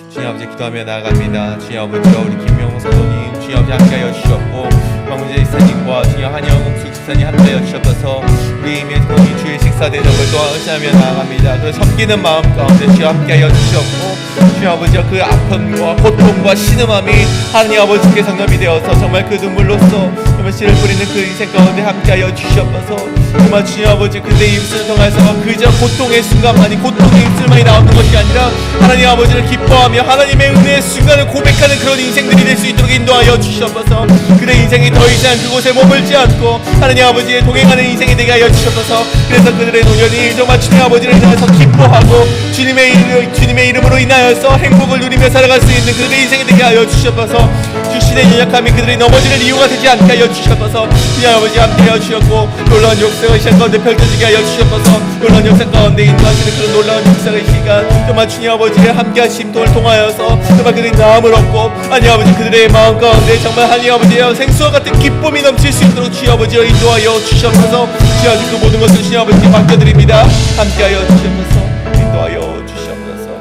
주님 아버지 기도하며 나아갑니다. 주님 아버지 우리 김명호 사도님 주님 아버지 함께하여 주셨고 박문자 집사님과 주님 한영숙 집사님 함께하여 주셔서 우리 이미 공이 주의 식사 대접을 또한 헌신하며 나아갑니다. 그 섬기는 마음 가운데 주여 함께하여 주셨고 주님 아버지 그 아픔과 고통과 신음함이 하나님 아버지께 상담이 되어서 정말 그 눈물로써 정말 씨를 뿌리는 그 인생 가운데 함께하여 주시옵소서. 정말 주님 아버지 그대의 입술을 통해서 그저 고통의 순간만이 고통의 입술만이 나오는 것이 아니라 하나님 아버지를 기뻐하며 하나님의 은혜의 순간을 고백하는 그런 인생들이 될 수 있도록 인도하여 주시옵소서. 그들의 인생이 더 이상 그곳에 머물지 않고 하나님 아버지의 동행하는 인생이 되게 하여 주시옵소서. 그래서 그들의 노년이 정말 주님 아버지를 인하여서 기뻐하고 주님의 이름으로 인하여서 행복을 누리며 살아갈 수 있는 그들의 인생이 되게 하여 주시옵소서. 주신의 연약함이 그들이 넘어지는 이유가 되지 않게 하여 주시옵소서. 주님 아버지 함께하여 주셨고 놀라운 역사가 이 시간 가운데 펼쳐지게 하여 주시옵소서. 놀라운 역사 가운데 인도하시는 그런 놀라운 역사가 이 시간 정말 주님 아버지의 함께하심 통하여서 정말 그들이 나음을 얻고 하나님 아버지 그들의 마음 가운데 정말 하나님 아버지의 생수와 같은 기쁨이 넘칠 수 있도록 주님 아버지여 인도하여 주시옵소서. 주님 아버지 그 모든 것을 주님 아버지께 맡겨드립니다. 함께하여 주시옵소서. 인도하여 주시옵소서.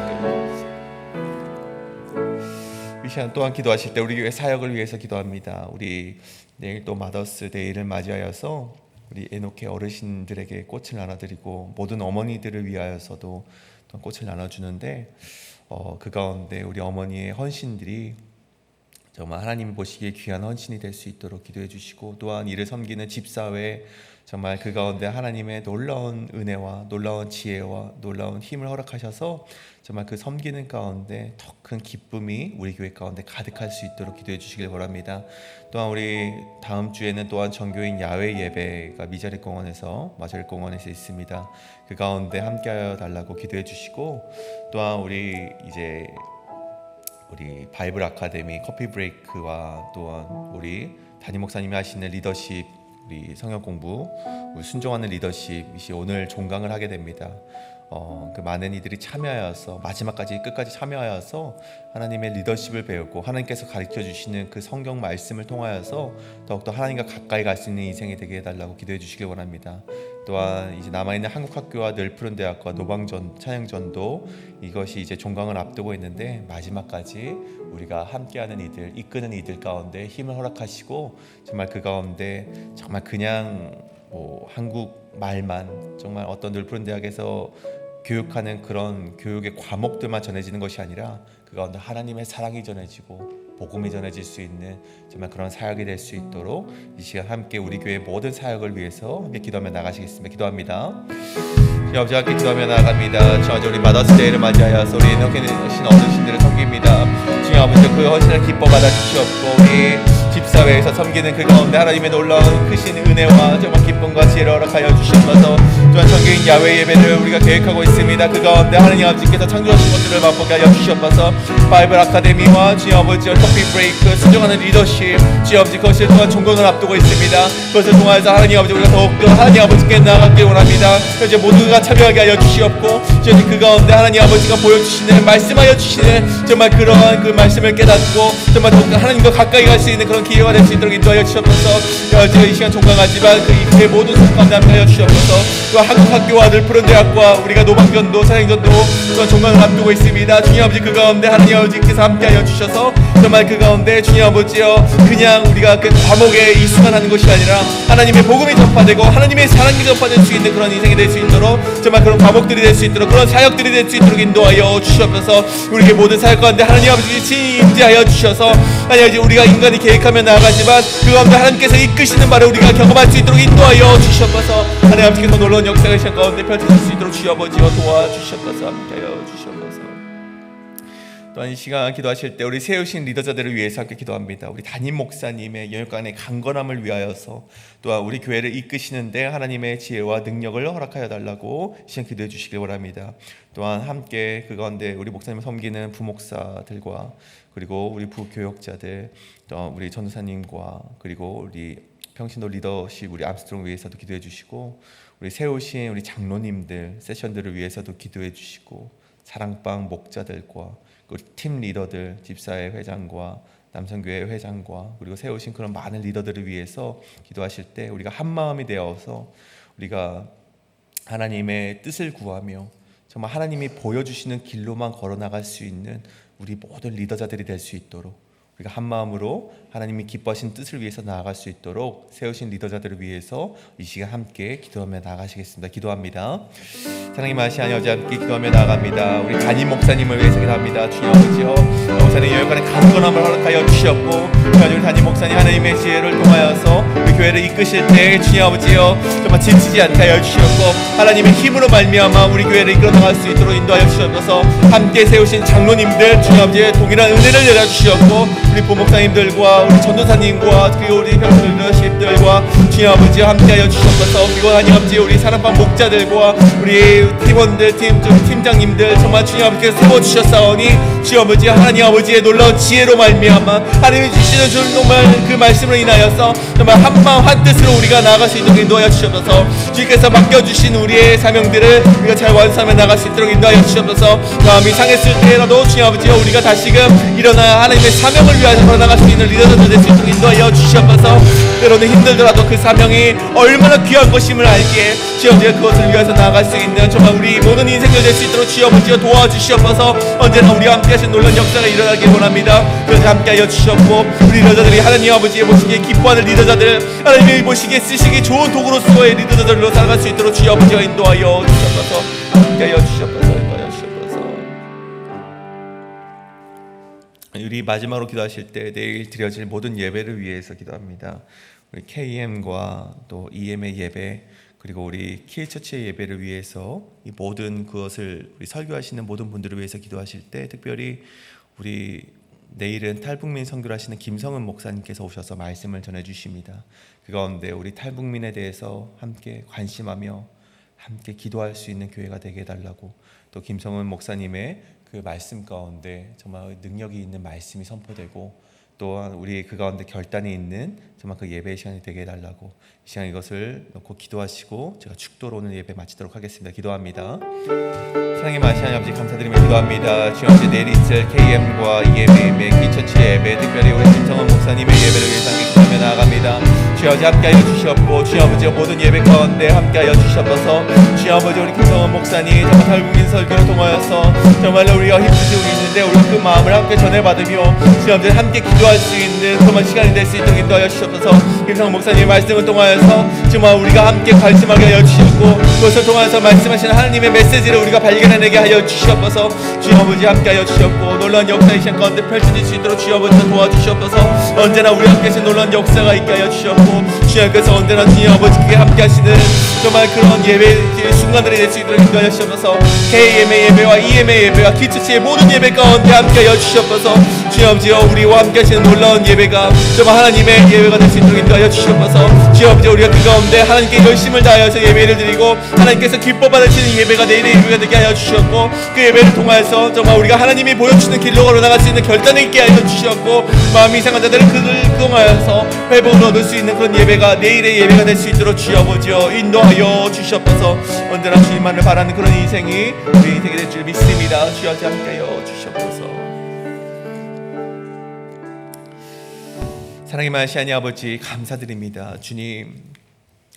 이 시간 또한 기도하실 때 우리 교회 사역을 위해서 기도합니다. 우리 내일 또 마더스 데이를 맞이하여서 우리 에녹의 어르신들에게 꽃을 나눠드리고 모든 어머니들을 위하여서도 또 꽃을 나눠주는데 그 가운데 우리 어머니의 헌신들이 정말 하나님 보시기에 귀한 헌신이 될 수 있도록 기도해 주시고 또한 이를 섬기는 집사회 정말 그 가운데 하나님의 놀라운 은혜와 놀라운 지혜와 놀라운 힘을 허락하셔서 정말 그 섬기는 가운데 더 큰 기쁨이 우리 교회 가운데 가득할 수 있도록 기도해 주시길 바랍니다. 또한 우리 다음 주에는 또한 정교인 야외 예배가 마저릿공원에서 있습니다. 그 가운데 함께하여 달라고 기도해 주시고 또한 우리 바이블 아카데미 커피 브레이크와 또한 우리 담임 목사님이 하시는 리더십 우리 성경 공부 우리 순종하는 리더십이 오늘 종강을 하게 됩니다. 그 많은 이들이 참여하여서 마지막까지 끝까지 참여하여서 하나님의 리더십을 배우고 하나님께서 가르쳐 주시는 그 성경 말씀을 통하여서 더욱더 하나님과 가까이 갈 수 있는 인생이 되게 해달라고 기도해 주시길 원합니다. 또한 이제 남아있는 한국학교와 널푸른 대학과 노방전 찬양전도 이것이 이제 종강을 앞두고 있는데 마지막까지 우리가 함께하는 이들 이끄는 이들 가운데 힘을 허락하시고 정말 그 가운데 정말 그냥 한국 말만 정말 어떤 널푸른 대학에서 교육하는 그런 교육의 과목들만 전해지는 것이 아니라 그 가운데 하나님의 사랑이 전해지고 복음이 전해질 수 있는 정말 그런 사역이 될 수 있도록 이 시간 함께 우리 교회 모든 사역을 위해서 함께 기도하며 나가시겠습니다. 기도합니다. 주님 아버지 함께 기도하며 나아갑니다. 주님 아버지 우리 마더스데이를 맞이하여서 우리 에녹의 어르신들을 섬깁니다. 주님 아버지 그 헌신을 기뻐 받아 주시옵고 우리 집사회에서 섬기는 그 가운데 하나님의 놀라운 크신 은혜와 정말 기쁨과 지혜를 허락하여 주시옵소서. 또한 정교인 야외 예배를 우리가 계획하고 있습니다. 그 가운데 하나님 아버지께서 창조하신 것들을 맛보게 하여 주시옵소서. 바이블 아카데미와 주님 아버지와 커피 브레이크 순종하는 리더십 주님 아버지 그것을 통한 종강을 앞두고 있습니다. 그것을 통하여서 하나님 아버지 우리가 더욱더 하나님 아버지께 나아가길 원합니다. 현재 모두가 참여하게 하여 주시옵고 현재 그 가운데 하나님 아버지가 보여주시는 말씀하여 주시는 정말 그러한 그 말씀을 깨닫고 정말 더욱더 하나님과 가까이 갈 수 있는 그런 기회가 될 수 있도록 인도하여 주시옵소서. 제가 이 시간 종강하지만 그 이후의 모든 속함 함께하여 주시옵소서. 또 한국 학교와 늘푸른 대학과 우리가 노방전도 사행전도 또한 종강을 앞두고 있습니다. 주님 아버지 그 가운데 하나님 아버지께서 함께하여 주셔서 정말 그 가운데 주님 아버지여 그냥 우리가 그 과목에 이수만 하는 것이 아니라 하나님의 복음이 전파되고 하나님의 사랑이 전파될 수 있는 그런 인생이 될 수 있도록 정말 그런 과목들이 될 수 있도록 그런 사역들이 될 수 있도록 인도하여 주시옵소서. 우리에게 모든 사역 가운데 하나님 아버지 임재하여 주셔서 하나님 아버지 우리가 인간이 계획하며 나아가지만 그 가운데 하나님께서 이끄시는 바를 우리가 경험할 수 있도록 인도하여 주시옵소서. 하나님 아버지께서 놀라운 역사의 시간 가운데 펼쳐질 수 있도록 주여 아버지와 도와주시옵소서. 함께하여 주시옵소서. 또한 이 시간 기도하실 때 우리 세우신 리더자들을 위해서 함께 기도합니다. 우리 담임 목사님의 영역간의 강건함을 위하여서 또한 우리 교회를 이끄시는데 하나님의 지혜와 능력을 허락하여 달라고 시간 기도해 주시길 원합니다. 또한 함께 그 가운데 우리 목사님을 섬기는 부목사들과 그리고 우리 부교역자들 또 우리 전도사님과 그리고 우리 평신도 리더십 우리 암스트롱 위해서도 기도해 주시고 우리 세우신 우리 장로님들 세션들을 위해서도 기도해 주시고 사랑방 목자들과 우리 팀 리더들 집사회 회장과 남성교회 회장과 그리고 세우신 그런 많은 리더들을 위해서 기도하실 때 우리가 한 마음이 되어서 우리가 하나님의 뜻을 구하며 정말 하나님이 보여주시는 길로만 걸어나갈 수 있는 우리 모든 리더자들이 될 수 있도록 우리가 한 마음으로 하나님이 기뻐하신 뜻을 위해서 나아갈 수 있도록 세우신 리더자들을 위해서 이 시간 함께 기도하며 나아가시겠습니다. 기도합니다. 사랑의 마시 아버지 함께 기도하며 나아갑니다. 우리 담임 목사님을 위해서 기도합니다. 주님 아버지여 목사님 여기까지 강건함을 허락하여 주셨고 우리 담임 목사님 하나님의 지혜를 통하여서 우리 교회를 이끄실 때 주님 아버지여 정말 지치지 않게 하여 주셨고 하나님의 힘으로 말미암아 우리 교회를 이끌어 나갈 수 있도록 인도하여 주셔서 함께 세우신 장로님들 주님 아버지의 동일한 은혜를 내려주셨고 우리 부목사님들과 우리 전도사님과 그리고 우리 평신 리더십들과 주님 아버지와 함께하여 주셨어서 그리고 하나님 아버지 우리 사랑방 목자들과 우리 팀원들 팀장님들 정말 주님 아버지께서 세워주셨사오니 주님 아버지 하나님 아버지의 놀라운 지혜로 말미암아 하나님이 주시는 정말 그 말씀으로 인하여서 정말 한마음 한뜻으로 우리가 나아갈 수 있도록 인도하여 주셔서 주님께서 맡겨주신 우리의 사명들을 우리가 잘 완수하며 나갈 수 있도록 인도하여 주셔서 마음이 상했을 때라도 주님 아버지여 우리가 다시금 일어나 하나님의 사명을 위하여 걸어나갈 수 있는 리더들 될 수 있도록 인도하여 주시옵소서. 때로는 힘들더라도 그 사명이 얼마나 귀한 것임을 알기에 주여 아버지가 그것을 위해서 나아갈 수 있는 정말 우리 모든 인생들 될 수 있도록 주여 아버지가 도와주시옵소서. 언제나 우리와 함께 하신 놀라운 역사가 일어나길 원합니다. 그래서 함께하여 주셨고 우리 리더자들이 하나님 아버지의 보시기에 기뻐하는 리더자들 하나님의 보시기에 쓰시기 좋은 도구로서의 리더자들로 살아갈 수 있도록 주여 아버지가 인도하여 주시옵소서. 함께하여 주시옵소서. 우리 마지막으로 기도하실 때 내일 드려질 모든 예배를 위해서 기도합니다. 우리 KM과 또 EM의 예배 그리고 우리 키일처치의 예배를 위해서 이 모든 그것을 우리 설교하시는 모든 분들을 위해서 기도하실 때 특별히 우리 내일은 탈북민 선교를 하시는 김성은 목사님께서 오셔서 말씀을 전해주십니다. 그 가운데 우리 탈북민에 대해서 함께 관심하며 함께 기도할 수 있는 교회가 되게 해달라고 또 김성은 목사님의 그 말씀 가운데 정말 능력이 있는 말씀이 선포되고 또한 우리 그 가운데 결단이 있는 정말 그 예배의 시간이 되게 해달라고 이 시간 이것을 놓고 기도하시고 제가 축도로 오늘 예배 마치도록 하겠습니다. 기도합니다. 사랑의 마신 하나님 아버지 감사드리며 기도합니다. 주여 아버지 내일 있을 KM과 EM의 기처치 예배 특별히 우리 김성원 목사님의 예배를 위해서 함께 기도하며 나아갑니다. 주여 아버지 함께하여 주시옵고 주여 아버지 모든 예배 가운데 함께하여 주시옵소서. 주여 아버지 우리 김성원 목사님 정말 탈북민 설교를 통하여서 정말로 우리가 힘쓰고 있는데 우리 그 마음을 함께 전해받으며 주여 아버지 함께 기도할 수 있는 그런 시간이 될 수 있도록 인도하여 주시옵소서. 김성원 목사님의 말씀을 통하여서 정말 우리가 함께 관심하게 하여 주시옵고 그것을 통하여서 말씀하시는 하나님의 메시지를 우리가 발견해내게 하여 주시옵소서. 주여 아버지 함께하여 주시옵고 놀라운 역사 이 시간 가운데 펼쳐질 수 있도록 주여 아버지 도와주시옵소서. 언제나 우리 앞에서 놀라운 역사가 있게 하여 주시옵고 주님께서 언제나 주님 아버지께 함께 하시는 정말 그런 예배 순간들이 될 수 있도록 인도하여 주시옵소서. K예배 예배와 EMA 예배와 기초체의 모든 예배 가운데 함께 하여 주시옵소서. 주여 아버지여 우리와 함께 하시는 놀라운 예배가 정말 하나님의 예배가 될 수 있도록 인도하여 주시옵소서. 주여 아버지 우리가 그 가운데 하나님께 열심을 다하여서 예배를 드리고 하나님께서 기뻐 받으시는 예배가 내일의 예배가 되게 하여 주시옵고 그 예배를 통하여서 정말 우리가 하나님이 보여주시는 길로 걸어나갈 수 있는 결단을 있게 하여 주시옵고 마음이 이상한 자들은 그를 통하여서 회복을 얻을 수 있는 그런 예배가 내일의 예배가 될 수 있도록 주여 아버지여 인도하여 주시옵소서. 언제나 주님만을 바라는 그런 인생이 우리 인생이 될 줄 믿습니다. 주여 함께하여 주시옵소서. 사랑의 마시아니 아버지 감사드립니다. 주님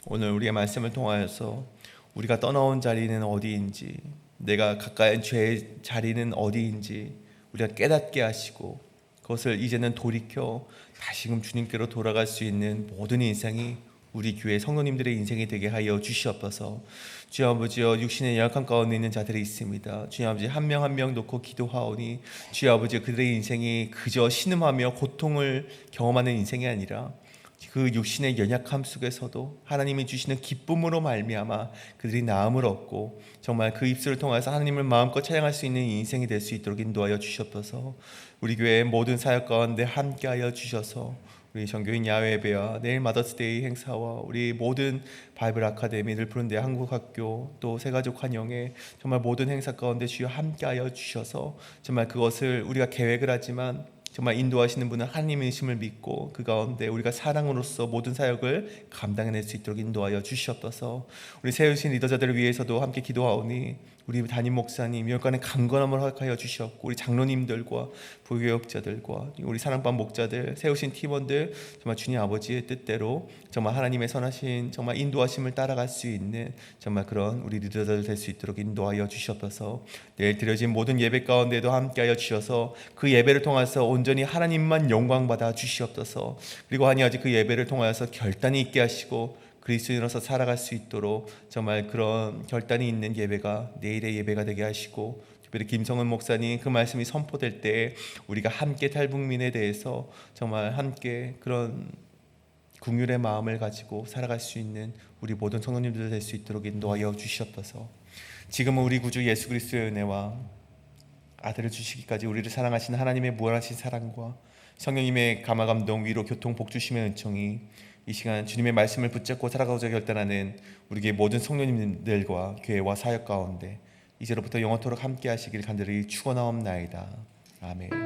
오늘 우리의 말씀을 통하여서 우리가 떠나온 자리는 어디인지 내가 가까이 죄의 자리는 어디인지 우리가 깨닫게 하시고 그것을 이제는 돌이켜 다시금 주님께로 돌아갈 수 있는 모든 인생이 우리 교회 성도님들의 인생이 되게 하여 주시옵소서. 주여 아버지여 육신의 연약함 가운데 있는 자들이 있습니다. 주여 아버지 한 명 한 명 놓고 기도하오니 주여 아버지 그들의 인생이 그저 신음하며 고통을 경험하는 인생이 아니라 그 육신의 연약함 속에서도 하나님이 주시는 기쁨으로 말미암아 그들이 나음을 얻고 정말 그 입술을 통해서 하나님을 마음껏 찬양할 수 있는 인생이 될 수 있도록 인도하여 주시옵소서. 우리 교회의 모든 사역 가운데 함께하여 주셔서 우리 정교인 야외 예배와 내일 마더스데이 행사와 우리 모든 바이블 아카데미를 푸른대 한국학교 또 새가족 환영회 정말 모든 행사 가운데 주여 함께하여 주셔서 정말 그것을 우리가 계획을 하지만 정말 인도하시는 분은 하나님이심을 믿고 그 가운데 우리가 사랑으로서 모든 사역을 감당해낼 수 있도록 인도하여 주시옵소서. 우리 세우신 리더자들을 위해서도 함께 기도하오니 우리 담임 목사님 여간의 강건함을 허락하여 주시옵고 우리 장로님들과 부교역자들과 우리 사랑반 목자들 세우신 팀원들 정말 주님 아버지의 뜻대로 정말 하나님의 선하신 정말 인도하심을 따라갈 수 있는 정말 그런 우리 리더자들 될 수 있도록 인도하여 주시옵소서. 내일 드려진 모든 예배 가운데도 함께하여 주셔서 그 예배를 통해서 온전히 하나님만 영광 받아 주시옵소서. 그리고 아니하지 그 예배를 통하여서 결단이 있게 하시고 그리스도인으로서 살아갈 수 있도록 정말 그런 결단이 있는 예배가 내일의 예배가 되게 하시고 특별히 김성은 목사님 그 말씀이 선포될 때 우리가 함께 탈북민에 대해서 정말 함께 그런 긍휼의 마음을 가지고 살아갈 수 있는 우리 모든 성도님들 될 수 있도록 인도하여 주시옵소서. 지금은 우리 구주 예수 그리스도의 은혜와 아들을 주시기까지 우리를 사랑하신 하나님의 무한하신 사랑과 성령님의 감화 감동 위로 교통 복주심의 은총이 이 시간 주님의 말씀을 붙잡고 살아가고자 결단하는 우리 모든 성도님들과 교회와 사역 가운데 이제로부터 영원토록 함께 하시길 간절히 축원하옵나이다. 아멘.